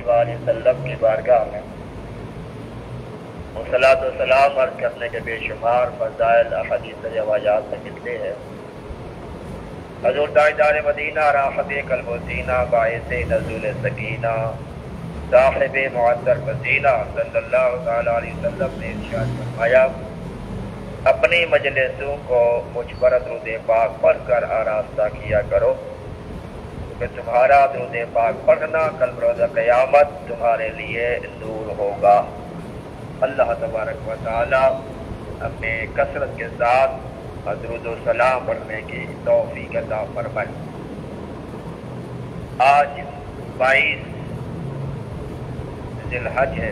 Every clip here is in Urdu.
علیہ وآلہ وسلم کی بارگاہ میں صلاۃ و سلام عرض کرنے کے بے شمار فضائل احادیث روایات میں ملتے ہیں۔ حضور تاجدار مدینہ راحت قلب و سینہ باعث نزول سکینہ صاحب معطر مدینہ صلی اللہ تعالی علیہ وسلم نے ارشاد فرمایا، اپنی مجلسوں کو مجھ پر درود پاک پڑھ کر آراستہ کیا کرو کہ تمہارا درود پاک پڑھنا کل روز قیامت تمہارے لیے نور ہوگا۔ اللہ تبارک و تعالی ہمیں کثرت کے ساتھ درود و سلام پڑھنے کی توفیق عطا فرمائے۔ آج 22 ذی الحج ہے۔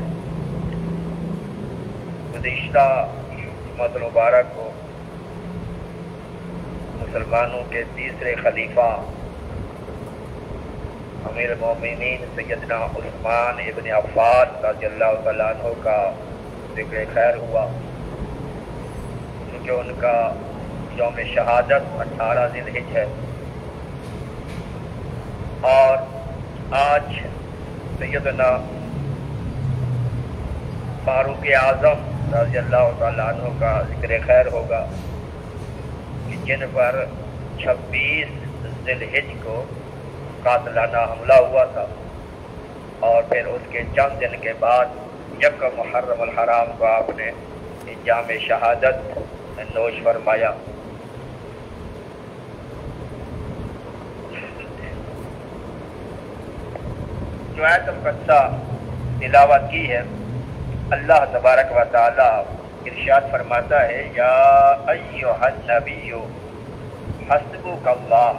گزشتہ جمعۃ المبارک کو مسلمانوں کے تیسرے خلیفہ امیر المومنین سیدنا عثمان ابن عفان رضی اللہ تعالیٰ عنہ کا ذکر خیر ہوا، کیونکہ ان کا یوم شہادت 18 ذی الحج ہے، اور آج سیدنا فاروق اعظم رضی اللہ تعالیٰ عنہ کا ذکر خیر ہوگا، جن پر 26 ذی الحج کو قاتلانہ حملہ ہوا تھا، اور پھر اس کے چند دن کے بعد یکم محرم الحرام کو آپ نے جام شہادت نوش فرمایا۔ جو آیت مقدسہ تلاوت کی ہے، اللہ تبارک و تعالی ارشاد فرماتا ہے، یا ایھا النبی حسبک اللہ،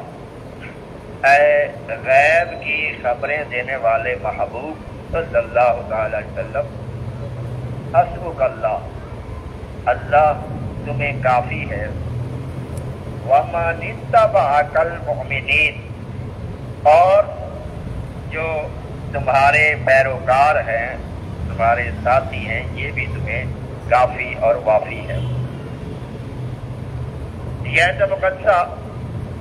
اے غیب کی خبریں دینے والے محبوب صلی اللہ تعالی علیہ وسلم، حسبک اللہ، اللہ تمہیں کافی ہے، ومن اتبعک المؤمنین، اور جو تمہارے پیروکار ہیں، تمہارے ساتھی ہیں، یہ بھی تمہیں کافی اور وافی ہے۔ یہ آیت مقدسہ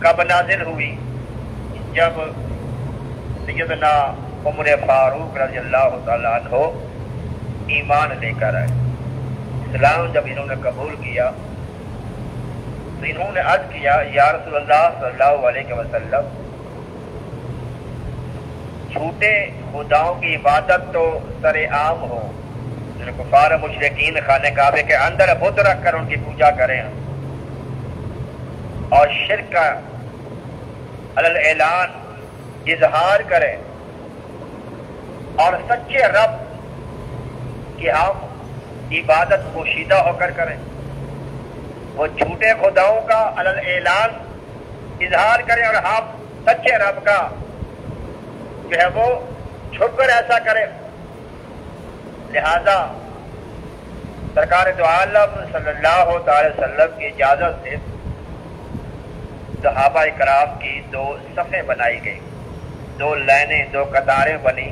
کب نازل ہوئی؟ جب سیدنا عمر فاروق رضی اللہ تعالیٰ عنہ ایمان لے کر آئے، اسلام جب انہوں نے قبول کیا تو انہوں نے عرض کیا، یا رسول اللہ صلی اللہ علیہ وسلم، جھوٹے خداؤں کی عبادت تو سر عام ہو، کفار مشرکین خانہ کعبے کے اندر بت رکھ کر ان کی پوجا کریں اور شرک کا علی اعلان اظہار کریں، اور سچے رب کی ہم عبادت پوشیدہ ہو کر کریں، وہ جھوٹے خداؤں کا علی اعلان اظہار کریں اور ہم سچے رب کا جو ہے وہ چھپ کر ایسا کریں۔ لہذا سرکار دو عالم صلی اللہ تعالی وسلم کی اجازت سے صحابہ کرام کی 2 صفیں بنائی گئی، 2 لائنیں، 2 قطاریں بنی۔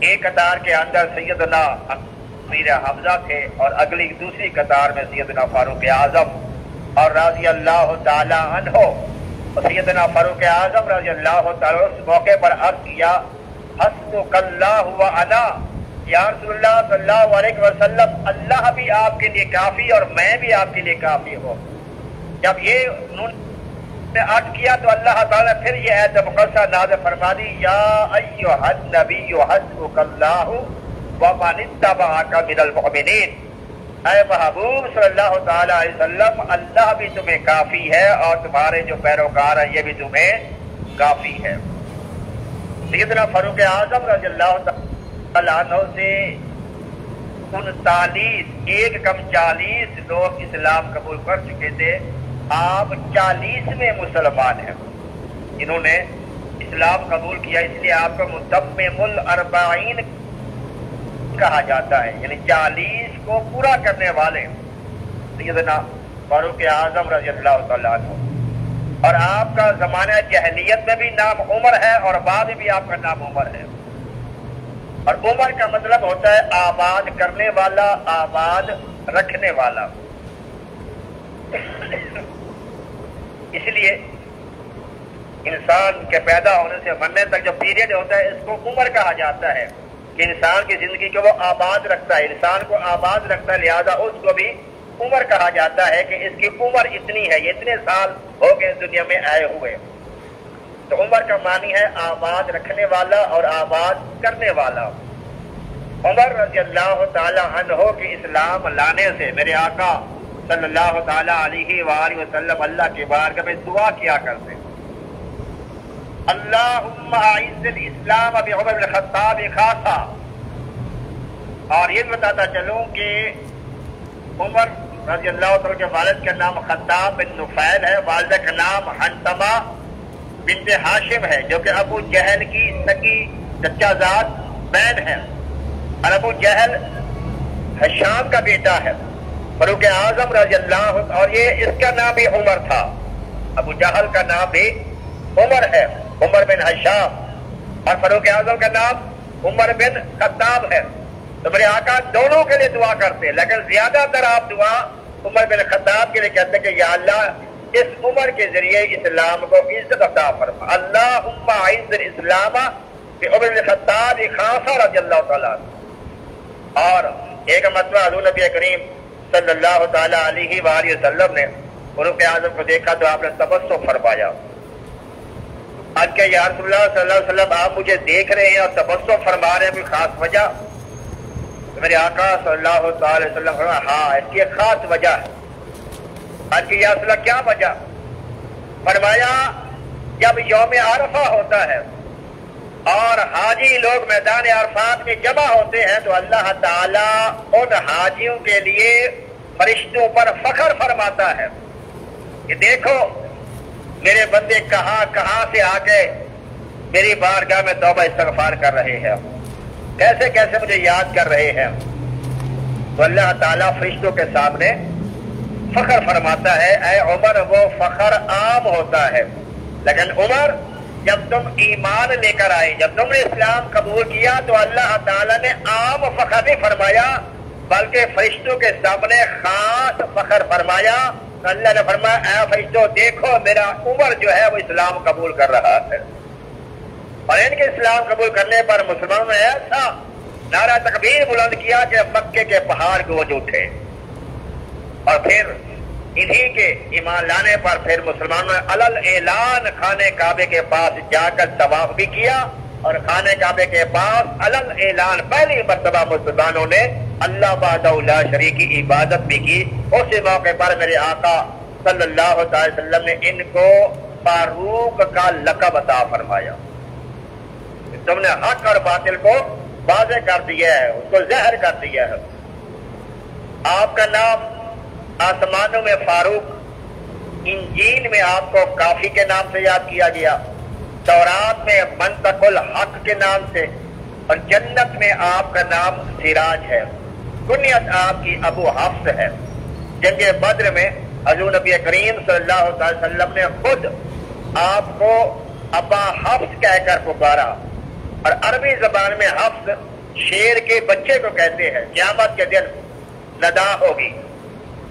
ایک قطار کے اندر سیدنا امیر حمزہ تھے، اور اگلی دوسری قطار میں سیدنا فاروق اعظم، اور رضی اللہ تعالی عنہ، اور سیدنا فاروق اعظم رضی اللہ تعالی اس موقع پر عرض کیا، حسبک اللہ وانا، یا رسول اللہ صلی اللہ علیہ وسلم، اللہ بھی آپ کے لیے کافی اور میں بھی آپ کے لیے کافی ہوں۔ جب یہ انہوں نے عرض کیا تو اللہ تعالیٰ پھر یہ آیت مقدسہ نازل فرما دی، یا ایھا النبی حسبک اللہ ومن اتبعک من المؤمنین، اے محبوب صلی اللہ تعالی علیہ وسلم، اللہ بھی تمہیں کافی ہے اور تمہارے جو پیروکار ہیں یہ بھی تمہیں کافی ہے۔ سیدنا فاروق اعظم رضی اللہ تعالی عنہ سے 39 ایک کم 40 لوگ اسلام قبول کر چکے تھے، آپ 40ویں مسلمان ہیں۔ انہوں نے اسلام قبول کیا، اس لیے آپ کو متمم الاربعین کہا جاتا ہے، یعنی 40 کو پورا کرنے والے سیدنا فاروق اعظم رضی اللہ تعالیٰ عنہ۔ اور آپ کا زمانہ جہلیت میں بھی نام عمر ہے اور بعد میں بھی آپ کا نام عمر ہے، اور عمر کا مطلب ہوتا ہے آباد کرنے والا، آباد رکھنے والا۔ اس لیے انسان کے پیدا ہونے سے مرنے تک جو پیریڈ ہوتا ہے اس کو عمر کہا جاتا ہے کہ انسان کی زندگی کو وہ آباد رکھتا ہے، انسان کو آباد رکھتا ہے، لہذا اس کو بھی عمر کہا جاتا ہے کہ اس کی عمر اتنی ہے، یہ اتنے سال ہو گئے دنیا میں آئے ہوئے۔ تو عمر کا معنی ہے آباد رکھنے والا اور آباد کرنے والا۔ عمر رضی اللہ تعالی عنہ کے اسلام لانے سے میرے آقا صلی اللہ تعالی علیہ وآلہ وسلم اللہ کے بارگاہ میں دعا کیا کرتے، اللہم اعز الاسلام بعمر بن الخطاب خاصا۔ اور یہ بتاتا چلوں کہ عمر رضی اللہ تعالیٰ کے والد کا نام خطاب بن نفیل ہے، والدہ کا نام حنتمہ بنت ہاشم ہے جو کہ ابو جہل کی سگی چچا زاد بہن ہے، اور ابو جہل ہشام کا بیٹا ہے، فاروق اعظم رضی اللہ، اور یہ اس کا نام بھی عمر تھا، ابو جہل کا نام بھی عمر ہے، عمر بن ہشام، اور فاروق اعظم کا نام عمر بن خطاب ہے۔ تو میرے آقا دونوں کے لیے دعا کرتے، لیکن زیادہ تر آپ دعا عمر بن خطاب کے لیے کہتے کہ یا اللہ اس عمر کے ذریعے اسلام کو عزت عطا فرما، اللہم اعز الاسلام بعمر بن خطاب خاصا رضی اللہ تعالیٰ۔ اور ایک مرتبہ حضور نبی کریم صلی اللہ تعالی علیہ وآلہ وسلم نے فاروق اعظم کو دیکھا تو آپ نے تبسم فرمایا، آج کہ یا رسول اللہ صلی اللہ علیہ وسلم آپ مجھے دیکھ رہے ہیں اور تبسم فرما رہے ہیں، کوئی خاص وجہ؟ میرے آقا صلی اللہ تعالی وسلم فرمایا ہاں اس کی ایک خاص وجہ ہے۔ آج کہ یا رسول اللہ کیا وجہ؟ فرمایا جب یوم عرفہ ہوتا ہے اور حاجی لوگ میدان عرفات میں جمع ہوتے ہیں تو اللہ تعالیٰ ان حاجیوں کے لیے فرشتوں پر فخر فرماتا ہے کہ دیکھو میرے بندے کہاں کہاں سے آ کے میری بارگاہ میں توبہ استغفار کر رہے ہیں، کیسے کیسے مجھے یاد کر رہے ہیں۔ تو اللہ تعالیٰ فرشتوں کے سامنے فخر فرماتا ہے، اے عمر وہ فخر عام ہوتا ہے، لیکن عمر جب تم ایمان لے کر آئے، جب تم نے اسلام قبول کیا تو اللہ تعالیٰ نے عام فخر نہیں فرمایا بلکہ فرشتوں کے سامنے خاص فخر فرمایا۔ اللہ نے فرمایا اے فرشتوں دیکھو میرا عمر جو ہے وہ اسلام قبول کر رہا ہے، اور ان کے اسلام قبول کرنے پر مسلمانوں نے ایسا نعرہ تکبیر بلند کیا کہ مکے کے پہاڑ گونج اٹھے، اور پھر انہی کے ایمان لانے پر پھر مسلمانوں نے علل اعلان خانے کعبے کے پاس جا کر طواف بھی کیا، اور خانے کعبے کے پاس علل اعلان پہلی مرتبہ مسلمانوں نے اللہ وحدہ لا شریک کی عبادت بھی کی۔ اسی موقع پر میرے آقا صلی اللہ علیہ وسلم نے ان کو فاروق کا لقب عطا فرمایا، تم نے حق اور باطل کو واضح کر دیا ہے، اس کو ظاہر کر دیا ہے۔ آپ کا نام آسمانوں میں فاروق، انجیل میں آپ کو کافی کے نام سے یاد کیا گیا، تورات میں منطق الحق کے نام سے، اور جنت میں آپ کا نام سراج ہے۔ کنیت آپ کی ابو حفص ہے۔ جنگ بدر میں حضور نبی کریم صلی اللہ علیہ وسلم نے خود آپ کو ابا حفص کہہ کر پکارا، اور عربی زبان میں حفص شیر کے بچے کو کہتے ہیں۔ قیامت کے دن ندا ہوگی،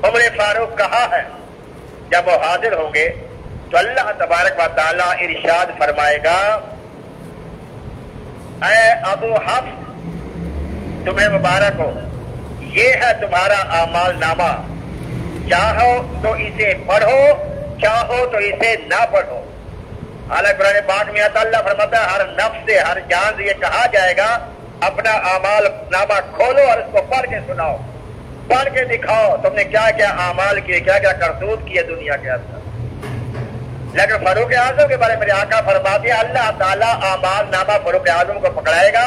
عمر فاروق کہا ہے، جب وہ حاضر ہوں گے تو اللہ تبارک و تعالی ارشاد فرمائے گا اے ابو حفص تمہیں مبارک ہو، یہ ہے تمہارا اعمال نامہ، چاہو تو اسے پڑھو چاہو تو اسے نہ پڑھو۔ حالانکہ قرآن پاک میں اللہ فرماتا ہے ہر نفس سے ہر جان سے یہ کہا جائے گا اپنا اعمال نامہ کھولو اور اس کو پڑھ کے سناؤ، پڑھ کے دکھاؤ تم نے کیا کیا اعمال کیے، کیا کیا کرتوت کیے دنیا کے اندر۔ لیکن فاروق اعظم کے بارے میں آقا فرماتے ہیں اللہ تعالیٰ اعمال نامہ فاروق اعظم کو پکڑائے گا،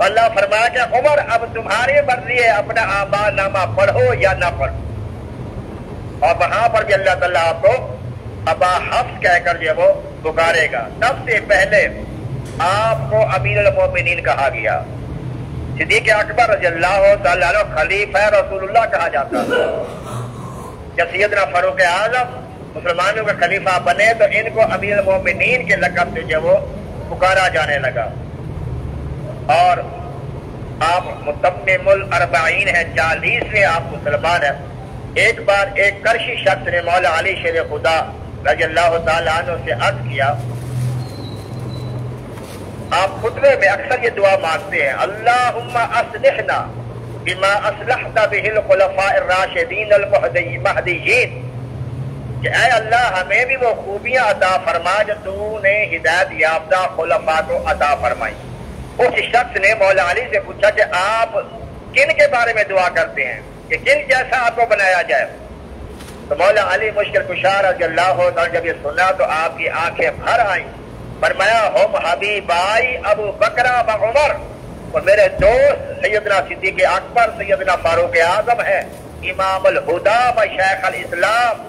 اللہ فرمایا کہ عمر اب تمہاری مرضی ہے اپنا اعمال نامہ پڑھو یا نہ پڑھو۔ اور وہاں پر بھی اللہ تعالیٰ آپ کو ابا حفص کہہ کر جو وہ پکارے گا۔ سب سے پہلے آپ کو امیر المومنین کہا گیا، صدیق اکبر رضی اللہ تعالیٰ عنہ خلیفہ رسول اللہ کہا جاتا ہے۔ جب سیدنا فاروق اعظم مسلمانوں کے خلیفہ بنے تو ان کو امیر المومنین کے لقب سے جو وہ پکارا جانے لگا، اور آپ متمم الاربعین ہیں، 40ویں آپ مسلمان ہیں۔ ایک بار ایک کرشی شخص نے مولا علی شیر خدا رضی اللہ تعالیٰ عنہ سے عرض کیا آپ خطبے میں اکثر یہ دعا مانگتے ہیں، اللہم اصلحنا بما اصلحت بہ الخلفاء الراشدین المہدیین، کہ اے اللہ ہمیں بھی وہ خوبیاں عطا فرما جو تو نے ہدایت یافتہ خلفاء کو عطا فرمائی۔ اس شخص نے مولا علی سے پوچھا کہ آپ کن کے بارے میں دعا کرتے ہیں کہ کن جیسا آپ کو بنایا جائے؟ تو مولا علی مشکل کشا رضی اللہ عنہ جب یہ سنا تو آپ کی آنکھیں بھر آئیں، فرمایا ہم حبیبائی ابو بکر و عمر، اور میرے دوست سیدنا صدیق اکبر سیدنا فاروق اعظم ہے، امام الہدا و شیخ الاسلام،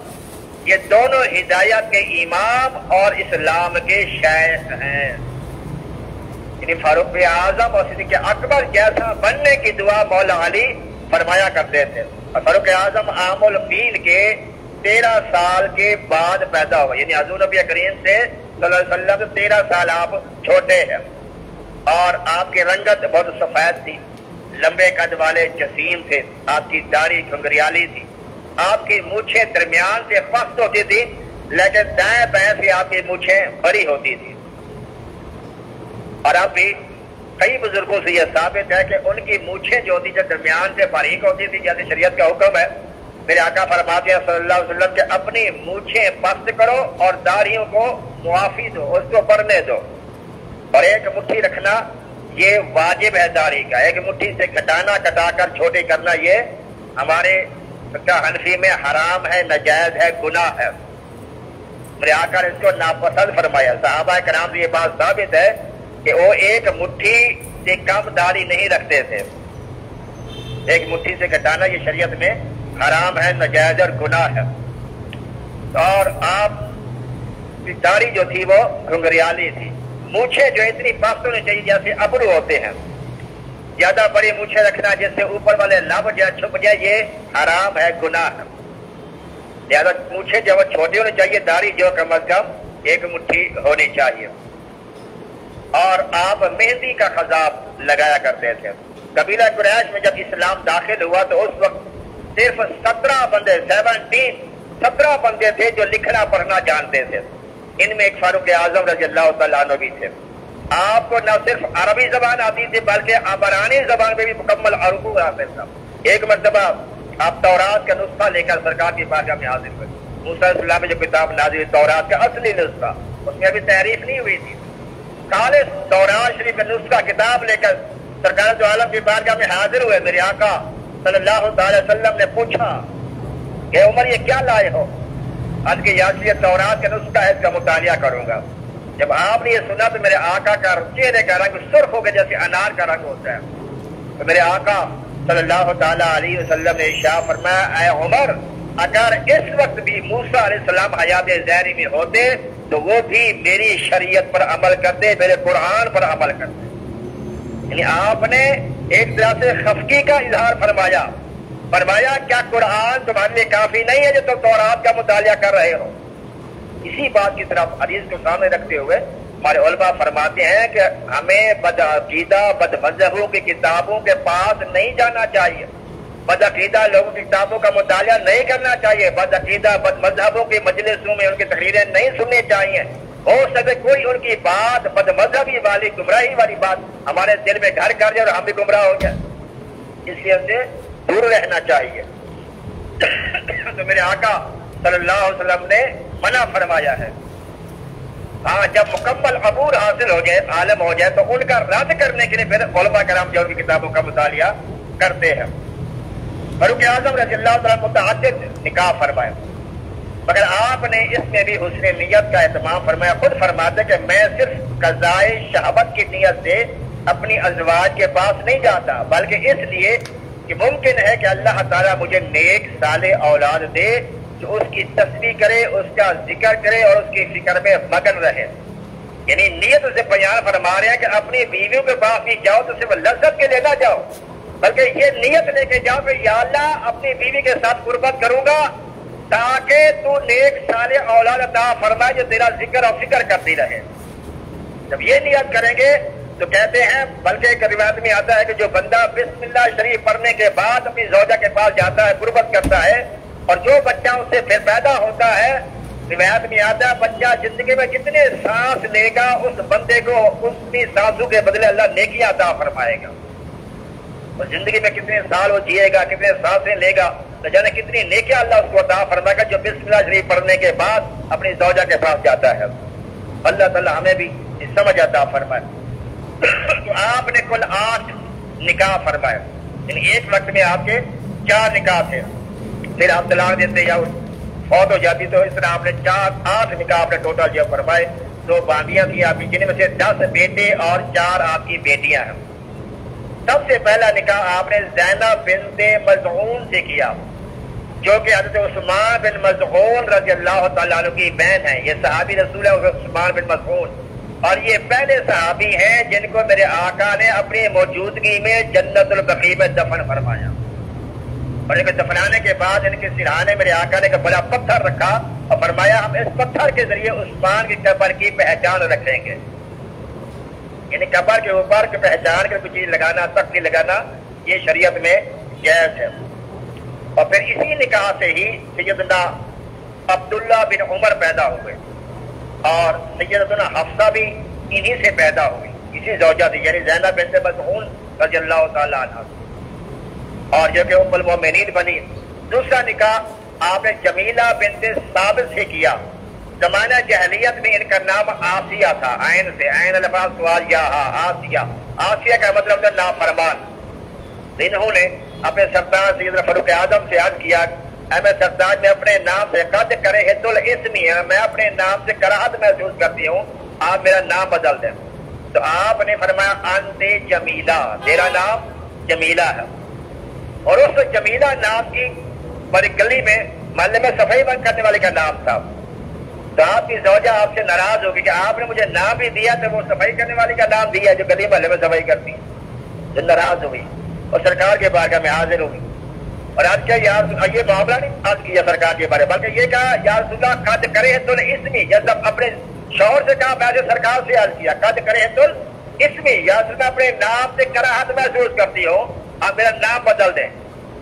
یہ دونوں ہدایت کے امام اور اسلام کے شیخ ہیں۔ یعنی فاروق اعظم اور صدیق اکبر جیسا بننے کی دعا مولا علی فرمایا کرتے تھے۔ اور فاروق اعظم عام الفیل کے 13 سال کے بعد پیدا ہوئے، یعنی حضور نبی کریم سے صلی اللہ علیہ وسلم 13 سال آپ چھوٹے ہیں، اور آپ کی رنگت بہت سفید تھی، لمبے قد والے جسیم تھے، آپ کی داڑھی گھنگریالی تھی، آپ کی مونچھیں درمیان سے خشک ہوتی تھی، لیکن دائیں بائیں سے آپ کی مونچھیں بڑی ہوتی تھی۔ اور اب بھی کئی بزرگوں سے یہ ثابت ہے کہ ان کی مونچھیں جو ہوتی جو درمیان سے باریک ہوتی تھی، جیسے شریعت کا حکم ہے، میرے آقا فرماتے ہیں صلی اللہ علیہ وسلم کہ اپنی مونچھیں پست کرو اور داڑھیوں کو معافی دو، اس کو بڑھنے دو، اور ایک مٹھی رکھنا یہ واجب ہے داڑھی کا، ایک مٹھی سے کٹانا، کٹا کر چھوٹی کرنا یہ ہمارے حنفی میں حرام ہے، ناجائز ہے، گناہ ہے۔ میرے آقا نے اس کو ناپسند فرمایا۔ صحابہ کرام سے یہ بات ثابت ہے کہ وہ ایک مٹھی سے کم داڑھی نہیں رکھتے تھے، ایک مٹھی سے کٹانا یہ شریعت میں حرام ہے، ناجائز اور گناہ ہے۔ اور آپ کی داڑھی جو تھی وہ گھنگریالی تھی، مونچھیں جو اتنی پست ہونی چاہیے جیسے ابرو ہوتے ہیں، زیادہ بڑی مونچھیں رکھنا جس سے اوپر والے لب جو چھپ جائے یہ حرام ہے، گناہ ہے۔ لہٰذا مونچھیں جو چھوٹی ہونی چاہیے، داڑھی جو کم از کم ایک مٹھی ہونی چاہیے۔ اور آپ مہندی کا خضاب لگایا کرتے تھے۔ قبیلہ قریش میں جب اسلام داخل ہوا تو اس وقت صرف 17 بندے تھے جو لکھنا پڑھنا جانتے تھے، ان میں ایک فاروق اعظم رضی اللہ تعالیٰ عنہ بھی تھے۔ آپ کو نہ صرف عربی زبان آتی تھی بلکہ عبرانی زبان میں بھی مکمل عروج حاصل تھا۔ ایک مرتبہ آپ تورات کا نسخہ لے کر سرکار کی بارگاہ میں حاضر ہوئے۔ موسیٰ علیہ السلام میں جو کتاب نازل ہوئی تورات کا اصلی نسخہ، اس میں ابھی تعریف نہیں ہوئی تھی، خالص تورات شریف کا نسخہ کتاب لے کر سرکار دو عالم کی بارگاہ میں حاضر ہوئے۔ میرے آقا صلی اللہ علیہ وسلم نے پوچھا کہ عمر یہ کیا لائے ہو؟ آج کے یاسیہ تورات کا نسخہ ہے، اس کا مطالعہ کروں گا۔ جب آپ نے یہ سنا تو میرے آقا کا چہرے کا رنگ سرخ ہو گیا جیسے انار کا رنگ ہوتا ہے۔ تو میرے آقا صلی اللہ تعالیٰ علیہ وسلم نے ارشاد فرمایا، اے عمر، اگر اس وقت بھی موسیٰ علیہ السلام حیات ظاہری میں ہوتے تو وہ بھی میری شریعت پر عمل کرتے، میرے قرآن پر عمل کرتے۔ یعنی آپ نے ایک طرح سے خفگی کا اظہار فرمایا کیا قرآن تمہارے لیے کافی نہیں ہے جو تم تورات کا مطالعہ کر رہے ہو؟ اسی بات کی طرف حدیث کو سامنے رکھتے ہوئے ہمارے علماء فرماتے ہیں کہ ہمیں بدعقیدہ بد مذہبوں کی کتابوں کے پاس نہیں جانا چاہیے، بدعقیدہ لوگوں کی کتابوں کا مطالعہ نہیں کرنا چاہیے، بدعقیدہ بد مذہبوں کی مجلسوں میں ان کی تقریریں نہیں سننی چاہیے۔ ہو سکے کوئی ان کی بات بد مذہبی والی گمراہی والی بات ہمارے دل میں گھر کر جائے اور ہم بھی گمراہ ہو جائے، اس لیے ان سے دور رہنا چاہیے۔ تو میرے آقا صلی اللہ علیہ وسلم نے منع فرمایا ہے۔ ہاں، جب مکمل عبور حاصل ہو جائے، عالم ہو جائے، تو ان کا رد کرنے کے لیے پھر علماء کرام جو ان کی کتابوں کا مطالعہ کرتے ہیں۔ فاروق اعظم رضی اللہ تعالیٰ متعدد نکاح فرمائے، مگر آپ نے اس میں بھی حسن نیت کا اہتمام فرمایا۔ خود فرماتے کہ میں صرف قضائے شہوت کی نیت سے اپنی ازواج کے پاس نہیں جاتا، بلکہ اس لیے کہ ممکن ہے کہ اللہ تعالیٰ مجھے نیک صالح اولاد دے جو اس کی تسبیح کرے، اس کا ذکر کرے اور اس کی فکر میں مگن رہے۔ یعنی نیت سے بیان فرما رہے ہیں کہ اپنی بیویوں کے پاس بھی جاؤ تو صرف لذت کے لیے نہ جاؤ، بلکہ یہ نیت لے کے جاؤ کہ یا اللہ اپنی بیوی کے ساتھ قربت کروں گا تاکہ تو نیک صالح اولاد عطا فرمائے جو تیرا ذکر اور فکر کرتی رہے۔ جب یہ نیت کریں گے تو کہتے ہیں، بلکہ ایک روایت میں آتا ہے کہ جو بندہ بسم اللہ شریف پڑھنے کے بعد اپنی زوجہ کے پاس جاتا ہے، قربت کرتا ہے، اور جو بچہ اس سے پھر پیدا ہوتا ہے روایت میں آتا ہے بچہ زندگی میں جتنے سانس لے گا اس بندے کو اسی سانسوں کے بدلے اللہ نیکیاں عطا فرمائے گا. اور زندگی میں کتنے سال وہ جیے گا, کتنے سانسیں لے گا, تو جانے کتنی نیکیاں اللہ اس کو عطا فرمائے گا جو بسم اللہ شریف پڑھنے کے بعد اپنی زوجہ کے پاس جاتا ہے. اللہ تعالیٰ ہمیں بھی سمجھ عطا فرمائے. تو آپ نے کل 8 نکاح فرمائے, یعنی ایک وقت میں آپ کے 4 نکاح تھے. پھر آپ طلاق دیتے یا فوت ہو جاتی, تو اس طرح آپ نے 8 نکاح آپ نے ٹوٹل جو فرمائے. 2 باندیاں تھیں آپ کی, جن میں سے 10 بیٹے اور 4 آپ کی بیٹیاں ہیں. سب سے پہلا نکاح آپ نے زینب بنت مظعون سے کیا, جو کہ حضرت عثمان بن مظعون رضی اللہ تعالیٰ عنہ کی بہن ہے. یہ صحابی رسول ہے عثمان بن مظعون, اور یہ پہلے صحابی ہیں جن کو میرے آقا نے اپنی موجودگی میں جنت البقیع میں دفن فرمایا. اور ان کے دفنانے کے بعد ان کے سرہانے میرے آقا نے ایک بڑا پتھر رکھا اور فرمایا ہم اس پتھر کے ذریعے عثمان کی قبر کی پہچان رکھیں گے. یعنی قبر کے اوپر کی پہچان کے کوئی چیز لگانا, تختی لگانا, یہ شریعت میں جائز ہے. اور پھر اسی نکاح سے ہی سیدنا عبداللہ بن عمر پیدا ہوئے, اور سیدنا حفصہ بھی انہی سے پیدا ہوئی, اسی زوجہ تھی, یعنی زینب بنت مظعون رضی اللہ تعالیٰ عنہ, اور جو کہ ام المومنین بنی. دوسرا نکاح آپ نے جمیلہ بنت ثابت سے کیا. زمانہ جہلیت میں ان کا نام آسیہ تھا, عین سے, عین الفاظ سوال یا آسیہ. آسیہ کا مطلب ہے نافرمان. انہوں نے اپنے سردار سیدنا فاروق اعظم سے عرض کیا, اے میں سردار میں اپنے نام سے قد کرے الاسمی ہے, میں اپنے نام سے کراہت محسوس کرتی ہوں, آپ میرا نام بدل دیں. تو آپ نے فرمایا انت جمیلہ, تیرا نام جمیلہ ہے. اور اس جمیلہ نام کی بڑی گلی میں محلے میں صفائی بند کرنے والے کا نام تھا. تو آپ کی زوجہ آپ سے ناراض ہوگی کہ آپ نے مجھے نام بھی دیا تو وہ صفائی کرنے والی کا نام دیا جو گلی محلے میں صفائی کرتی ہے. جو ناراض ہوئی اور سرکار کے بارگاہ میں حاضر ہوگی, اور آج کیا یار یہ معاملہ نہیں آج کیا سرکار کے بارے, بلکہ یہ کہا یا رسول اللہ قد کرے تو اسمی, جب اپنے شوہر سے کہا ویسے سرکار سے عرض کیا قد کرے تو اسمی, یا رسول اللہ اپنے نام سے کراہت محسوس کرتی ہو, آپ میرا نام بدل دیں.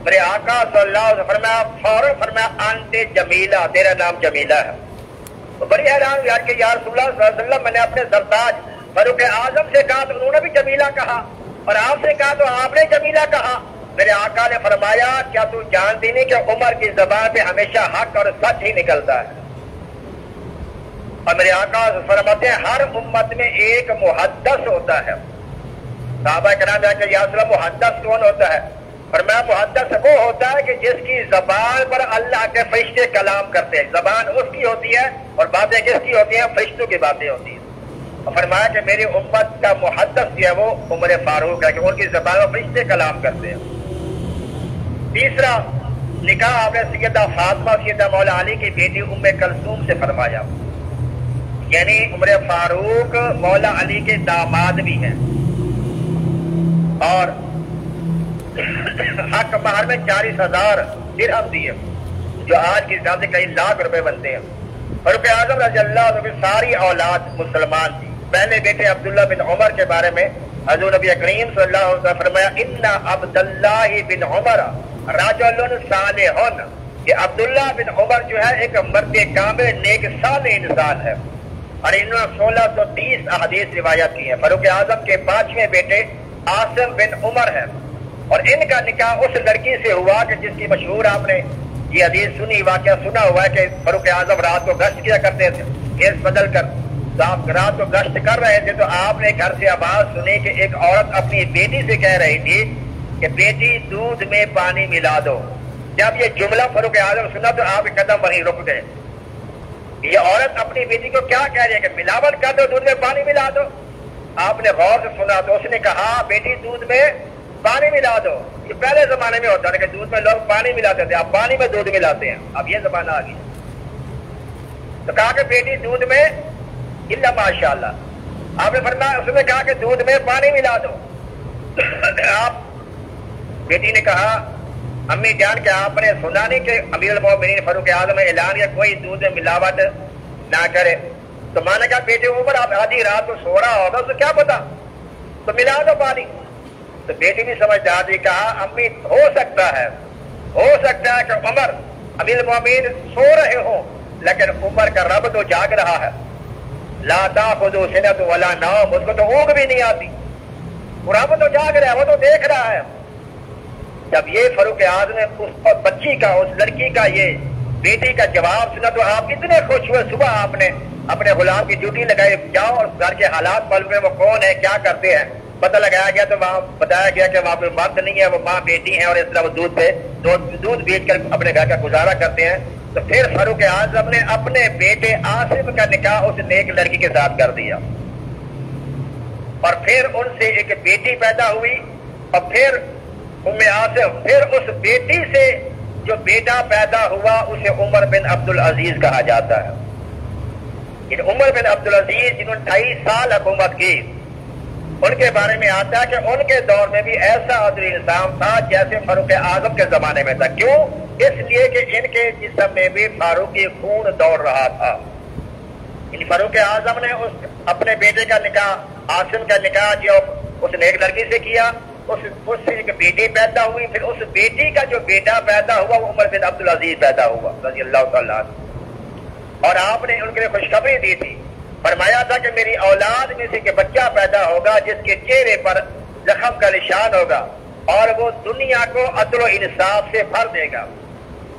میرے آقا صلی اللہ علیہ وسلم فرمایا فوراً فرمایا انت جمیلہ, تیرا نام جمیلہ ہے. تو بڑی حیران ہوئی کہ یا رسول اللہ صلی اللہ علیہ وسلم میں نے اپنے سرتاج فاروق اعظم سے کہا تو انہوں نے بھی جمیلہ کہا, اور آپ سے کہا تو آپ نے جمیلہ کہا. میرے آقا نے فرمایا کیا تو جانتی نہیں کہ عمر کی زبان پہ ہمیشہ حق اور سچ ہی نکلتا ہے. اور میرے آقا فرماتے ہیں ہر امت میں ایک محدث ہوتا ہے. صحابہ کرام کہ یا رسول اللہ محدث کون ہوتا ہے؟ فرمایا محدث وہ ہوتا ہے کہ جس کی زبان پر اللہ کے فرشتے کلام کرتے ہیں. زبان اس کی ہوتی ہے اور باتیں کس کی ہوتی ہیں؟ فرشتوں کی باتیں ہوتی ہیں. اور فرمایا کہ میری امت کا محدث جو ہے وہ عمر فاروق ہے کہ ان کی زبان پر فرشتے کلام کرتے ہیں. تیسرا نکاح آپ نے سیدہ فاطمہ سیدہ مولا علی کی بیٹی ام کلثوم سے فرمایا, یعنی عمر فاروق مولا علی کے داماد بھی ہیں, اور حق مہر میں 40,000 درہم دیے جو آج کے حساب سے کئی لاکھ روپے بنتے ہیں. فاروق اعظم رضی اللہ عنہ کی ساری اولاد مسلمان تھی. پہلے بیٹے عبداللہ بن عمر کے بارے میں حضور نبی کریم صلی اللہ علیہ وسلم فرمایا ان عبداللہ بن عمر رجل صالح, کہ عبداللہ بن عمر جو ہے ایک مرد کامل نیک صالح انسان ہے. اور انہوں نے 1630 احادیث روایت کی ہیں. فاروق اعظم کے 5ویں بیٹے عاصم بن عمر ہیں, اور ان کا نکاح اس لڑکی سے ہوا کہ جس کی مشہور آپ نے یہ حدیث سنی, واقعہ سنا ہوا ہے کہ فاروق اعظم رات کو گشت کیا کرتے تھے کیس بدل کر. تو آپ رات کو گشت کر رہے تھے تو آپ نے گھر سے آواز سنی کہ ایک عورت اپنی بیٹی سے کہہ رہی تھی کہ بیٹی دودھ میں پانی ملا دو. جب یہ جملہ فاروق اعظم سنا تو آپ کے قدم وہیں رک گئے. یہ عورت اپنی بیٹی کو کیا کہہ رہی ہے کہ ملاوٹ کر دو, دودھ میں پانی ملا دو. آپ نے غور سے سنا تو اس نے کہا بیٹی دودھ میں پانی ملا دو. یہ پہلے زمانے میں ہوتا تھا کہ دودھ میں لوگ پانی ملاتے تھے, اب پانی میں دودھ ملاتے ہیں. اب یہ زمانہ آ گیا. تو کہا کہ بیٹی دودھ میں الا ماشاء اللہ, آپ نے فرمایا اس نے کہا کہ دودھ میں پانی ملا دو. آپ بیٹی نے کہا امی جان کہ آپ نے سنا نہیں کہ امیر المومنین فاروق اعظم نے اعلان کیا کوئی دودھ میں ملاوٹ نہ کرے. تو ماں نے کہا بیٹے اوپر آپ آدھی رات کو سو رہا ہوگا اسے کیا پتا, تو ملا دو پانی. تو بیٹی بھی سمجھدار تھی, کہا امی ہو سکتا ہے کہ عمر امیر المومنین سو رہے ہوں لیکن عمر کا رب تو جاگ رہا ہے. لا تاخذو سنۃ ولا نوم، اس کو تو اونگ بھی نہیں آتی، رب تو جاگ رہا ہے، وہ تو دیکھ رہا ہے. جب یہ فاروق اعظم نے اس بچی کا، اس لڑکی کا، یہ بیٹی کا جواب سنا تو آپ اتنے خوش ہوئے. صبح آپ نے اپنے غلام کی ڈیوٹی لگائی، جاؤ اور گھر کے حالات معلوم ہے وہ کون ہے، کیا کرتے ہیں. پتہ لگایا گیا تو وہاں بتایا گیا کہ وہاں پہ مرد نہیں ہے، وہ ماں بیٹی ہیں، اور اس طرح وہ دودھ بیچ کر اپنے گھر کا گزارا کرتے ہیں. تو پھر فاروق اعظم نے اپنے بیٹے عاصم کا نکاح اس نیک لڑکی کے ساتھ کر دیا، اور پھر ان سے ایک بیٹی پیدا ہوئی، اور پھر عاصم، پھر اس بیٹی سے جو بیٹا پیدا ہوا اسے عمر بن عبد العزیز کہا جاتا ہے. عمر بن عبد العزیز جنہوں نے 28 سال حکومت کی، ان کے بارے میں آتا ہے کہ ان کے دور میں بھی ایسا عدل انصاف تھا جیسے فاروق اعظم کے زمانے میں تھا. کیوں؟ اس لیے کہ ان کے جسم میں بھی فاروقی خون دوڑ رہا تھا. فاروق اعظم نے اپنے بیٹے کا نکاح، عاصم کا نکاح جو اس نیک لڑکی سے کیا، اس سے ایک بیٹی پیدا ہوئی. پھر اس بیٹی کا جو بیٹا پیدا ہوا وہ عمر بن عبد العزیز پیدا ہوا رضی اللہ تعالیٰ عنہ. اور آپ نے ان کے لیے خوشخبری دی تھی، فرمایا تھا کہ میری اولاد میں سے کہ بچہ پیدا ہوگا جس کے چہرے پر زخم کا نشان ہوگا، اور وہ دنیا کو عدل و انصاف سے بھر دے گا.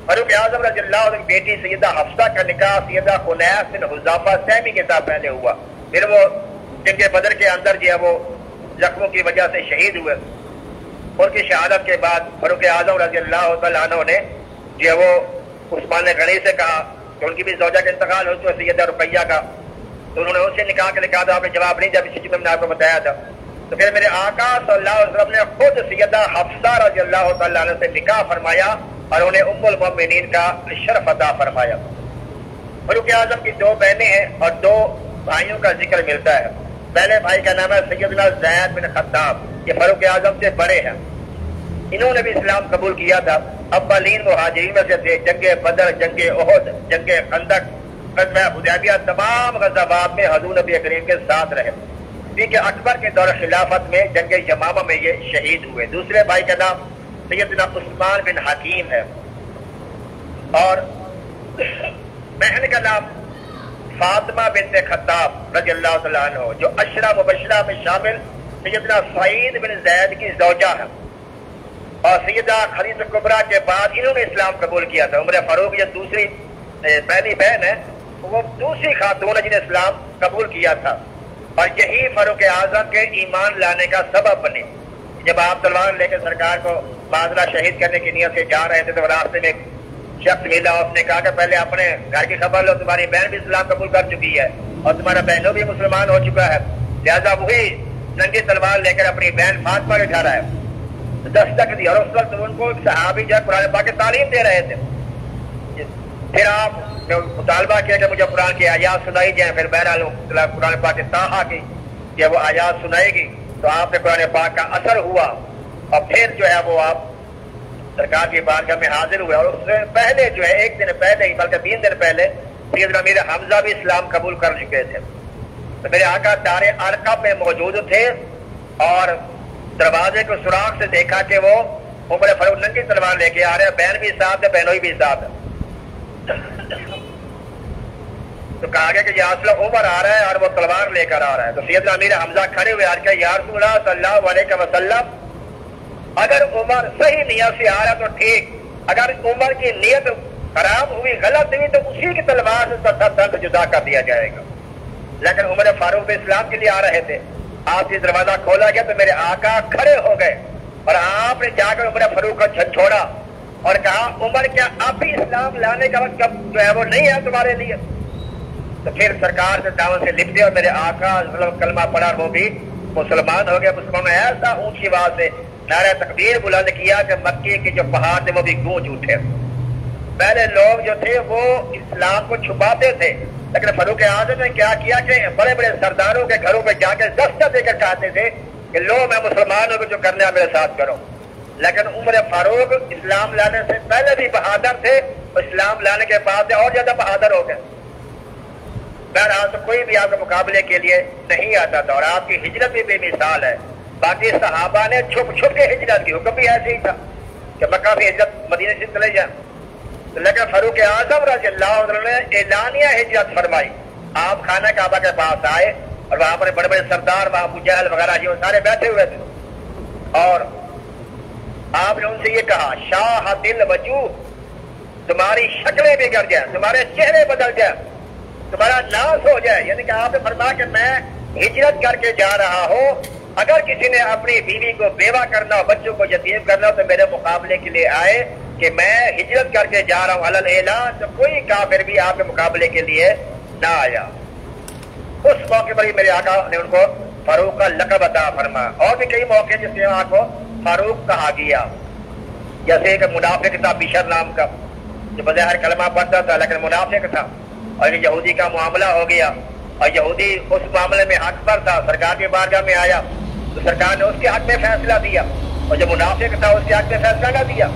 فاروق اعظم رضی اللہ عنہ کی بیٹی سیدہ حفصہ کا نکاح سیدہ خنیس بن حذافہ سہمی کے ساتھ پہلے ہوا. پھر وہ جنگ بدر کے اندر جو ہے وہ زخموں کی وجہ سے شہید ہوئے. ان کی شہادت کے بعد فاروق اعظم رضی اللہ تعالیٰ عنہ نے جو ہے وہ عثمان غنی سے کہا کہ ان کی بھی زوجہ کا انتقال ہو چکا سیدہ رقیہ کا، تو انہوں نے اسے نکاح کے لکھا تھا، آپ نے جواب نہیں دیا، اسی جملے میں آپ کو بتایا تھا. تو پھر میرے آقا صلی اللہ علیہ وسلم نے خود سیدہ حفصہ رضی اللہ تعالیٰ عنہ سے نکاح فرمایا اور انہیں ام المؤمنین کا شرف عطا فرمایا. فاروق اعظم کی 2 بہنیں ہیں اور 2 بھائیوں کا ذکر ملتا ہے. پہلے بھائی کا نام ہے سیدنا زید بن خطاب، یہ فاروق اعظم سے بڑے ہیں. انہوں نے بھی اسلام قبول کیا تھا. اولین مہاجرین میں سے تھے. جنگ بدر، جنگ احد، جنگ خندق، غزوہ حدیبیہ، تمام غزوات میں حضور نبی کریم کے ساتھ رہے. کیونکہ اکبر کے دور خلافت میں جنگ یمامہ میں یہ شہید ہوئے. دوسرے بھائی کا نام سیدنا عثمان بن حکیم ہے، اور بہن کا نام فاطمہ بنت خطاب رضی اللہ تعالیٰ عنہ، جو عشرہ مبشرہ میں شامل سیدنا سعید بن زید کی زوجہ ہے. اور سیدہ خدیجہ کبریٰ کے بعد انہوں نے اسلام قبول کیا تھا. عمر فاروق یہ دوسری پہلی بہن ہے، وہ دوسری خاتون ہے جنہیں اسلام قبول کیا تھا، اور یہی فاروق اعظم کے ایمان لانے کا سبب بنے. جب آپ تلوار لے کے سرکار کو بازرہ شہید کرنے کی نیت سے جا رہے تھے تو راستے میں ایک شخص ملا، اس نے کہا کہ پہلے اپنے گھر کی خبر لو، تمہاری بہن بھی اسلام قبول کر چکی ہے اور تمہارا بہنوں بھی مسلمان ہو چکا ہے. لہٰذا وہی ننگی تلوار لے کر اپنی بہن فاطمہ کو اٹھا رہا ہے. دستک دی، اور اس وقت ان کو صحابی جو ہے قرآن پاک کی تعلیم دے رہے تھے. پھر آپ نے مطالبہ کیا کہ مجھے قرآن کی آیات سنائی جائیں. پھر بہرحال قرآن پاک کی تاہا کی کہ وہ آیات سنائے گی، تو آپ نے قرآن پاک کا اثر ہوا، اور پھر جو ہے وہ آپ سرکار کی بارگاہ میں حاضر ہوئے. اور اس سے پہلے جو ہے 1 دن پہلے ہی، بلکہ 3 دن پہلے سیدنا امیر حمزہ بھی اسلام قبول کر چکے تھے. تو میرے آقا دار ارقم میں موجود تھے، اور دروازے کو سوراخ سے دیکھا کہ وہ عمر فاروق ننگی تلوار لے کے آ رہے ہیں، بہن بھی ساتھ ہے، بہنوئی بھی ساتھ ہے. تو کہا گیا کہ یہ اصل عمر آ رہا ہے اور وہ تلوار لے کر آ رہا ہے. تو سیدنا امیر حمزہ کھڑے ہوئے آج کہ یا رسول اللہ صلی اللہ علیہ وسلم، اگر عمر صحیح نیت سے آ رہا تو ٹھیک، اگر عمر کی نیت خراب ہوئی، غلط ہوئی، تو اسی کی تلوار سے سر جدا کر دیا جائے گا. لیکن عمر فاروق اسلام کے لیے آ رہے تھے. آپ کی دروازہ کھولا گیا تو میرے آقا کھڑے ہو گئے، اور آپ نے جا کر عمر فاروق کو چھوڑا اور کہا عمر کیا اب بھی اسلام لانے کا وقت جو ہے وہ نہیں ہے تمہارے لیے؟ تو پھر سرکار سے دعوت سے لکھ دیا، اور میرے آقا کلمہ پڑھا، وہ بھی مسلمان ہو گیا. مسلمان نے ایسا اونچی آواز سے نعرہ تکبیر بلند کیا کہ مکے کے جو پہاڑ تھے وہ بھی گونج اٹھے. پہلے لوگ جو تھے وہ اسلام کو چھپاتے تھے، لیکن فاروق اعظم نے کیا کیا کہ بڑے بڑے سرداروں کے گھروں پہ جا کے دستک دے کر کہتے تھے کہ لو میں مسلمان ہوں، جو کرنا ہے میرے ساتھ کرو. لیکن عمر فاروق اسلام لانے سے پہلے بھی بہادر تھے، اور اسلام لانے کے بعد اور زیادہ بہادر ہو گئے. بہرحال تو کوئی بھی آپ کے مقابلے کے لیے نہیں آتا تھا، اور آپ کی ہجرت بھی بے مثال ہے. باقی صحابہ نے چھپ چھپ کے ہجرت کی، حکم بھی ایسے ہی تھا کہ مکہ سے ہجرت مدینے سے چلے جائیں. لیکن فاروق اعظم رضی اللہ عنہ نے اعلانیہ ہجرت فرمائی. آپ خانہ کعبہ کے پاس آئے اور وہاں پر بڑے بڑے سردار وہاں ابو جہل وغیرہ جو سارے بیٹھے ہوئے تھے اور آپ نے ان سے یہ کہا شاہ دل وجوہ، تمہاری شکلیں بگڑ جائیں، تمہارے چہرے بدل جائیں، تمہارا ناس ہو جائے. یعنی کہ آپ نے فرمایا کہ میں ہجرت کر کے جا رہا ہوں، اگر کسی نے اپنی بیوی کو بیوہ کرنا ہو، بچوں کو یتیم کرنا ہو تو میرے مقابلے کے لیے آئے کہ میں ہجرت کر کے جا رہا ہوں علل اعلان. تو کوئی کافر بھی آپ کے مقابلے کے لیے نہ آیا. اس موقع پر ہی میرے آقا نے ان کو فاروق کا لقب عطا فرمایا. اور بھی کئی موقع جس سے آپ کو فاروق کہا گیا، جیسے ایک منافق تھا بشر نام کا، جو بظاہر کلمہ پڑھتا تھا لیکن منافق تھا، اور یہودی کا معاملہ ہو گیا اور یہودی اس معاملے میں حق پر تھا. سرکار کے بارگاہ میں آیا تو سرکار نے اس کے حق میں فیصلہ دیا، اور جو منافق تھا اس کے حق میں فیصلہ نہ دیا.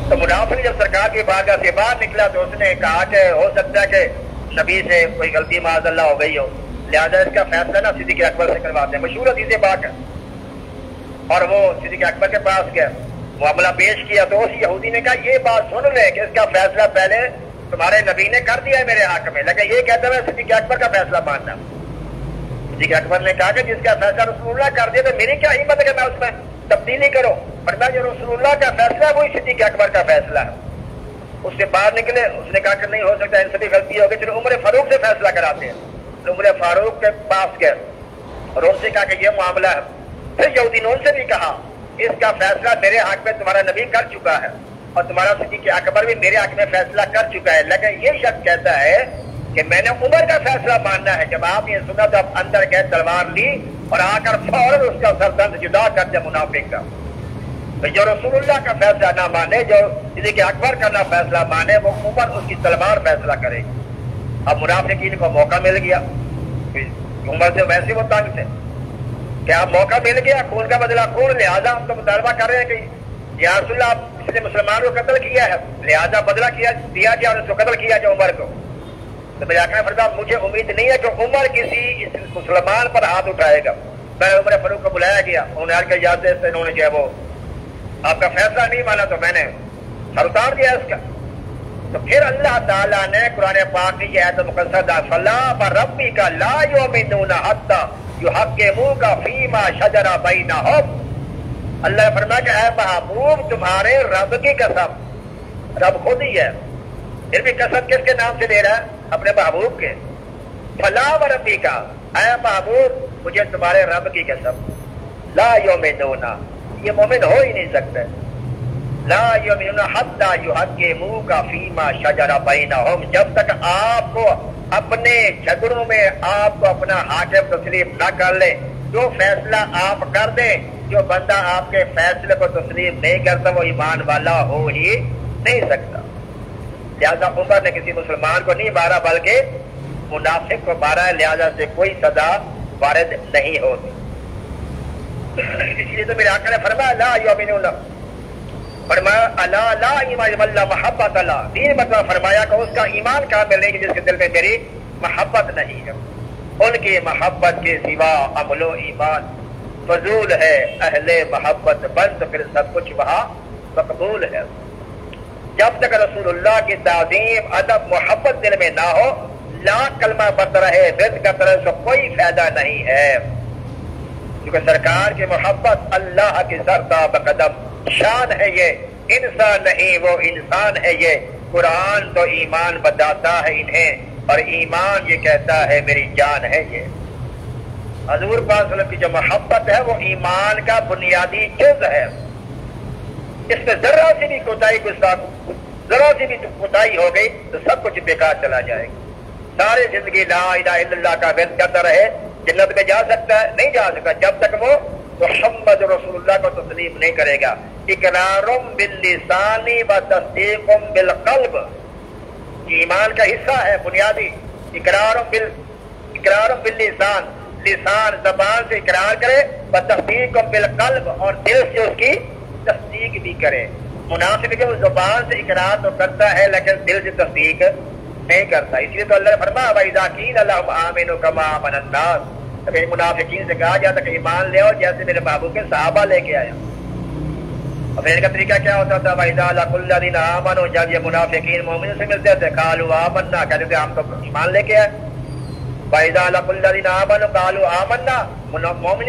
تو منافق جب سرکار کی بارگاہ سے باہر نکلا تو اس نے کہا کہ ہو سکتا ہے کہ نبی سے کوئی غلطی معاذ اللہ ہو گئی ہو، لہذا اس کا فیصلہ نا صدیق اکبر سے کرواتے ہیں. مشہور حدیث پاک ہے. اور وہ صدیق اکبر کے پاس گئے، معاملہ پیش کیا تو اس یہودی نے کہا یہ بات سن لے کہ اس کا فیصلہ پہلے تمہارے نبی نے کر دیا ہے میرے حق میں، لیکن یہ کہتا ہے صدیق اکبر کا فیصلہ ماننا. صدیق اکبر نے کہا کہ جس کا فیصلہ رسول اللہ کر دیا تو میری کیا ہمت ہے کہ میں اس میں تبدیلی کروں، اور میں جو رسول اللہ کا فیصلہ ہے وہی صدیق اکبر کا فیصلہ ہے. اس سے باہر نکلے، اس نے کہا کہ نہیں ہو سکتا، ان سے بھی غلطی ہوگی، چلو عمر فاروق سے فیصلہ کراتے ہیں. تو عمر فاروق کے پاس گئے اور ان سے کہا کہ یہ معاملہ ہے. پھر یہودی نے ان سے بھی کہا اس کا فیصلہ میرے حق میں تمہارا نبی کر چکا ہے اور تمہارا صدیق اکبر بھی میرے حق میں فیصلہ کر چکا ہے، لیکن یہ شخص کہتا ہے کہ میں نے عمر کا فیصلہ ماننا ہے. جب آپ یہ سنا تو آپ اندر گئے، تلوار لی اور آ کر فوراً اس کا سردند جدا کر دیا منافق کا. جو رسول اللہ کا فیصلہ نہ مانے، جو صدیق اکبر کا نہ فیصلہ مانے، وہ عمر اس کی تلوار فیصلہ کرے گی. اب منافقین کو موقع مل گیا، عمر سے ویسے وہ تنگ تھے کہ آپ موقع مل گیا، خون کا بدلہ خون، لہٰذا ہم تو مطالبہ کر رہے ہیں کہ یا رسول اللہ آپ اس نے مسلمان کو قتل کیا ہے، لہٰذا بدلہ دیا گیا اور اس کو قتل کیا جو عمر کو. تو میرے آقا نے فرمایا مجھے امید نہیں ہے کہ عمر کسی مسلمان پر ہاتھ اٹھائے گا. میں عمر فاروق کو بلایا گیا، انہوں نے کے جاتے سے انہوں نے جو ہے وہ آپ کا فیصلہ نہیں مانا تو میں نے سر اتار دیا اس کا. تو پھر اللہ تعالیٰ نے قرآن پاک کی یہ آیت مقدسہ فلا وربک لا یؤمنون حتی یحکموک فیما شجر بینہم. اللہ نے فرمایا کہ اے محبوب تمہارے رب کی قسم، رب خود ہی ہے، پھر بھی قسم کس کے نام سے دے رہا ہے؟ اپنے محبوب کے. فلا وربک، اے محبوب مجھے تمہارے رب کی قسم، لا یؤمنون، یہ مومن ہو ہی نہیں سکتے، لا یؤمنون حتی یحکموک فیما شجر بینہم، جب تک آپ کو اپنے جھگڑوں میں آپ کو اپنا حاکم تسلیم نہ کر لے. جو فیصلہ آپ کر دیں، جو بندہ آپ کے فیصلے کو تسلیم نہیں کرتا وہ ایمان والا ہو ہی نہیں سکتا. لہذا عمر نے کسی مسلمان کو نہیں مارا بلکہ منافق کو مارا ہے، لہذا سے کوئی سزا وارد نہیں ہوتی. اس لیے تو میرے آقا نے فرمایا لا یؤمنون، فرمایا الا لا ایمان الا محبت اللہ، 3 مرتبہ فرمایا کہ اس کا ایمان کامل نہیں جس کے دل میں میری محبت نہیں ہے. ان کی محبت کے سوا عمل و ایمان فضول ہے، اہل محبت بند پھر سب کچھ وہاں مقبول ہے. جب تک رسول اللہ کی تعظیم ادب محبت دل میں نہ ہو، لاکھ کلمہ پڑھتا رہے، ورد کرتا رہے، تو کوئی فائدہ نہیں ہے. کیونکہ سرکار کی محبت اللہ کی سرتاب قدم شان ہے، یہ انسان نہیں وہ انسان ہے. یہ قرآن تو ایمان بتاتا ہے انہیں اور ایمان یہ کہتا ہے میری جان ہے. یہ حضور پاک صلی اللہ علیہ وسلم کی جو محبت ہے وہ ایمان کا بنیادی جز ہے. اس میں ذرا سی بھی کوتاہی ذرا سی بھی کوتاہی ہو گئی تو سب کچھ بیکار چلا جائے گا. ساری زندگی لا الہ الا اللہ کا ورد کرتا رہے، جنت میں جا سکتا ہے؟ نہیں جا سکتا جب تک وہ محمد رسول اللہ کو تسلیم نہیں کرے گا. اقرار باللسان و تصدیق بالقلب، ایمان کا حصہ ہے بنیادی. اقرار باللسان، لسان زبان سے اقرار کرے، و تصدیق بالقلب، اور دل سے اس کی تصدیق بھی کرے. منافق جو زبان سے اقرار تو کرتا ہے لیکن دل سے تصدیق نہیں کرتا. اس لیے تو اللہ نے فرمایا وَإِذَا قِيلَ لَهُمْ آمِنُوا كَمَا آمَنَ النَّاسُ، تو منافقین سے کہا جاتا کہ ایمان لے آؤ جیسے میرے محبوب کے صحابہ لے کے آیا. اور پھر ان کا طریقہ کیا ہوتا تھا؟ وَإِذَا لَقُوا الَّذِينَ آمَنُوا، جب یہ منافقین مومنوں سے ملتے تھے قالوا آمنا، کہتے تھے ہم تو ایمان لے کے آئے. وَإِذَا لَقُوا الَّذِينَ آمَنُوا قالوا آمنا، مومن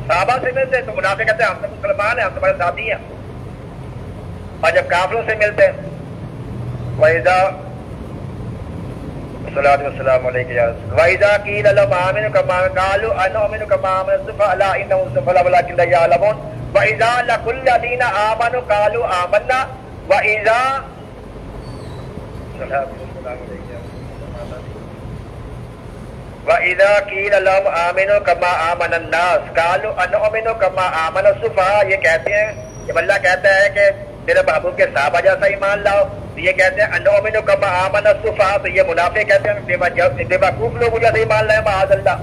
صحابہ سے ملتے تو منافق کہتے ہیں ہم تو مسلمان ہیں، ہم تمہارے ساتھی ہیں. اور جب کافروں سے ملتے وَإِذَا الصلاة والسلام علیکم یا رسول وَإِذَا قِيلَ لَهُمْ آمِنُوا كَمَا قَالُوا أَنُؤْمِنُ كَمَا آمَنَ السُّفَهَاءُ أَلَا إِنَّهُمْ السُّفَهَاءُ وَلَكِنْ لَا يَعْلَمُونَ. وَإِذَا لَقُوا الَّذِينَ آمَنُوا قَالُوا آمَنَّا وَإِذَا وَإِذَا قِيلَ لَهُمْ آمِنُوا كَمَا آمَنَ النَّاسُ قَالُوا أَنُؤْمِنُ كَمَا آمَنَ السُّفَهَاءُ. یہ کہتے ہیں جب اللہ کہتا ہے کہ میرے محبوب کے صحابہ جیسا ایمان لاؤ تو یہ کہتے ہیں أَنُؤْمِنُ كَمَا آمَنَ السُّفَهَاءُ، تو یہ منافق کہتے ہیں بے وقوف لوگ جیسا ایمان لائے معاذ اللہ.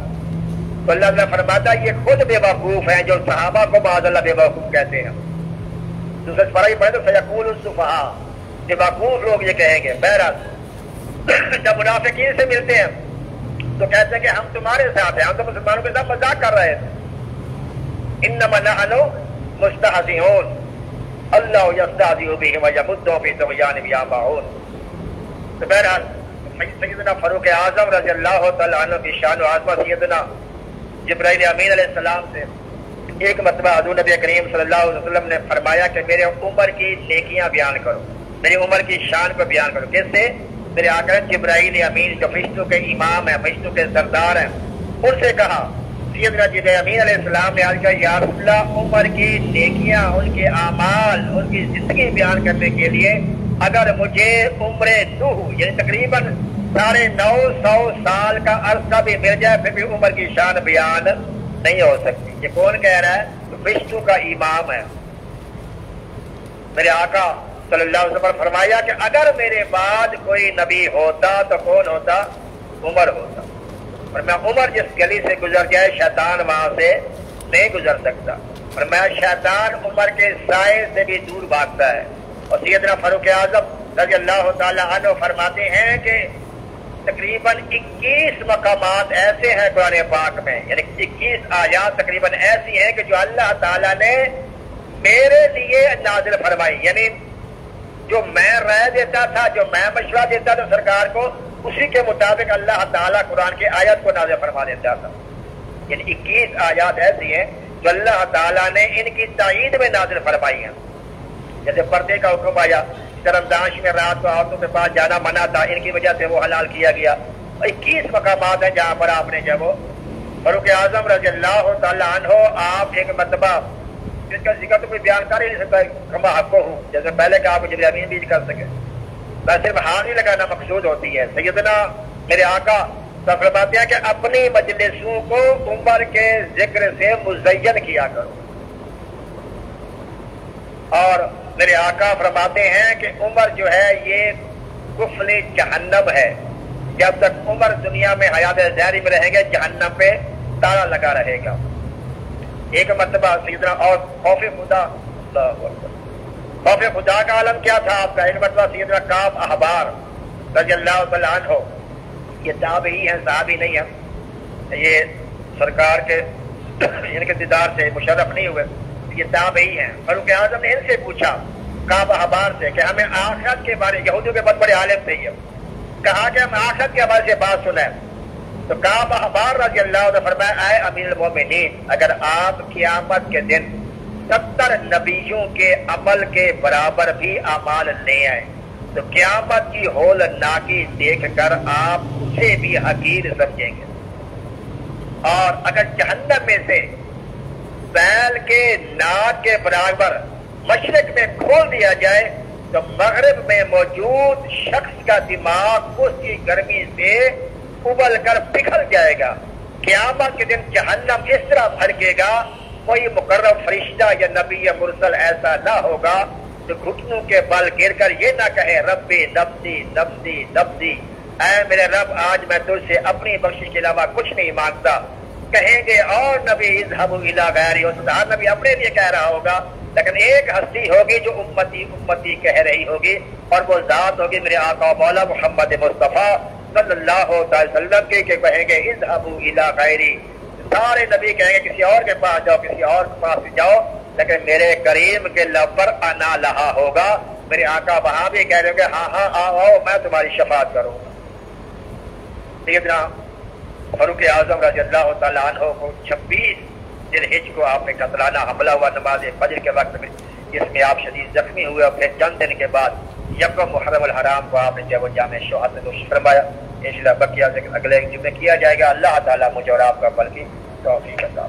تو اللہ تعالیٰ فرماتا ہے یہ خود بے وقوف ہیں جو صحابہ کو معاذ اللہ بے وقوف کہتے ہیں. دوسرے پڑھائی پڑھے تو سيقول السفهاء، بے وقوف لوگ یہ کہیں گے. بہرحال جب منافقین سے ملتے ہیں تو کہتے ہیں کہ ہم تمہارے ساتھ ہیں، ہم تو مسلمانوں کے ساتھ مذاق کر رہے تھے. انما نحن مستہزئون اللہ یستہزئ بهم ویمدهم فی طغیانہم یعمہون. تو بہرحال سیدنا فاروق اعظم رضی اللہ تعالی عنہ کی شان و عظمت سیدنا جبرائیل امین علیہ السلام سے ایک مرتبہ حضور نبی کریم صلی اللہ علیہ وسلم نے فرمایا کہ میرے عمر کی نیکیاں بیان کرو، میری عمر کی شان کو بیان کرو. کس سے؟ میرے آقا جبرائیل امین جو فرشتوں کے امام ہیں، فرشتوں کے سردار ہیں، ان سے کہا. سیدنا جبرائیل امین علیہ السلام نے عرض کیا یا رسول اللہ عمر کی نیکیاں، ان کے اعمال، ان کی زندگی بیان کرنے کے لیے اگر مجھے عمر نوح یعنی تقریباً 950 سال کا عرصہ بھی مل جائے پھر بھی عمر کی شان بیان نہیں ہو سکتی. یہ کون کہہ رہا ہے؟ تو فرشتوں کا امام ہے. میرے آقا صلی اللہ علیہ وسلم فرمایا کہ اگر میرے بعد کوئی نبی ہوتا تو کون ہوتا؟ عمر ہوتا. اور میں عمر جس گلی سے گزر جائے شیطان وہاں سے نہیں گزر سکتا، اور میں شیطان عمر کے سائے سے بھی دور بھاگتا ہے. اور سیدنا فاروق اعظم رضی اللہ تعالی عنہ فرماتے ہیں کہ تقریباً 21 مقامات ایسے ہیں قرآن پاک میں، یعنی 21 آیات تقریباً ایسی ہیں کہ جو اللہ تعالیٰ نے میرے لیے نازل فرمائی. یعنی جو میں رائے دیتا تھا، جو میں مشورہ دیتا تھا سرکار کو، اسی کے مطابق اللہ تعالیٰ قرآن کی آیت کو نازل فرما دیتا تھا. یعنی 21 آیات ایسی ہیں جو اللہ تعالیٰ نے ان کی تائید میں نازل فرمائی ہیں. جیسے پردے کا حکم آیا، رمضان میں رات کو عورتوں کے پاس جانا منع تھا، ان کی وجہ سے وہ حلال کیا گیا. 21 مقامات ہیں جہاں پر آپ نے جب وہ فاروق اعظم رضی اللہ تعالیٰ عنہ آپ ایک مرتبہ جس کا ذکر تو کوئی بیان کر ہی نہیں سکتا، کما حق کو ہوں جیسے پہلے کہ آپ جبریل امین بھی کر سکے، بس صرف ہاتھ ہی لگانا مقصود ہوتی ہے. سیدنا میرے آقا فرماتے ہیں کہ اپنی مجلسوں کو عمر کے ذکر سے مزین کیا کرو. اور میرے آقا فرماتے ہیں کہ عمر جو ہے یہ کفل جہنم ہے. جب تک عمر دنیا میں حیات ظاہری میں رہیں گے جہنم پہ تالا لگا رہے گا. ایک مرتبہ سیدنا اور خوف خدا، خوف خدا کا عالم کیا تھا آپ کا؟ ایک مرتبہ سیدنا کعب احبار رضی اللہ تعالیٰ عنہ، یہ تابعی ہیں، صحابی نہیں ہیں، یہ سرکار کے ان کے دیدار سے مشرف نہیں ہوئے، یہ تابعی ہیں. فاروق اعظم نے ان سے پوچھا کعب احبار سے کہ ہمیں آخرت کے بارے، یہودیوں کے بہت بڑے عالم تھے، یہ کہا کہ ہم آخرت کے حوالے سے بات سنیں. تو کعب احبار رضی اللہ عنہ فرمایا اے امیر المومنین، اگر آپ قیامت کے دن 70 نبیوں کے عمل کے برابر بھی اعمال لے آئے تو قیامت کی ہول ناکی دیکھ کر آپ اسے بھی حقیر سمجھیں گے. اور اگر جہنم میں سے بیل کے ناک کے برابر مشرق میں کھول دیا جائے تو مغرب میں موجود شخص کا دماغ اس کی گرمی سے ابل کر پگھل جائے گا. قیامت کے دن جہنم اس طرح بھڑکے گا، کوئی مقرب فرشتہ یا نبی یا مرسل ایسا نہ ہوگا جو گھٹنوں کے بل گر کر یہ نہ کہے ربی نفسی نفسی نفسی، اے میرے رب آج میں تجھ سے اپنی بخشش کے علاوہ کچھ نہیں مانگتا. کہیں گے اور نبی اذهبوا الی غیری، ہو سکتا ہے نبی اپنے لیے کہہ رہا ہوگا، لیکن ایک ہستی ہوگی جو امتی امتی کہہ رہی ہوگی، اور وہ ذات ہوگی میرے آقا مولا محمد مصطفیٰ صلی اللہ علیہ وسلم کی، کہ کہیں گے اذهبوا الی غیری. سارے نبی کہیں گے کسی اور کے پاس جاؤ، کسی اور کے پاس جاؤ. لیکن میرے کریم کے لب پر انا لہا ہوگا، میرے آقا وہاں بھی کہہ رہے ہوں گے ہاں ہاں آؤ میں تمہاری شفاعت کروں گا۔ سیدنا فاروق اعظم رضی اللہ تعالیٰ عنہ کو 26 ذی الحجہ کو آپ نے قتلانہ حملہ ہوا نماز فجر کے وقت میں، جس میں آپ شدید زخمی ہوئے، اور پھر چند دن کے بعد یکم محرم الحرام کو آپ نے جب وہ جامع شہادت میں نوش فرمایا۔ انشاءاللہ بقیہ ذکر اگلے جمعے کیا جائے گا۔ اللہ تعالیٰ مجھے اور آپ کا بل کی توفیق عطا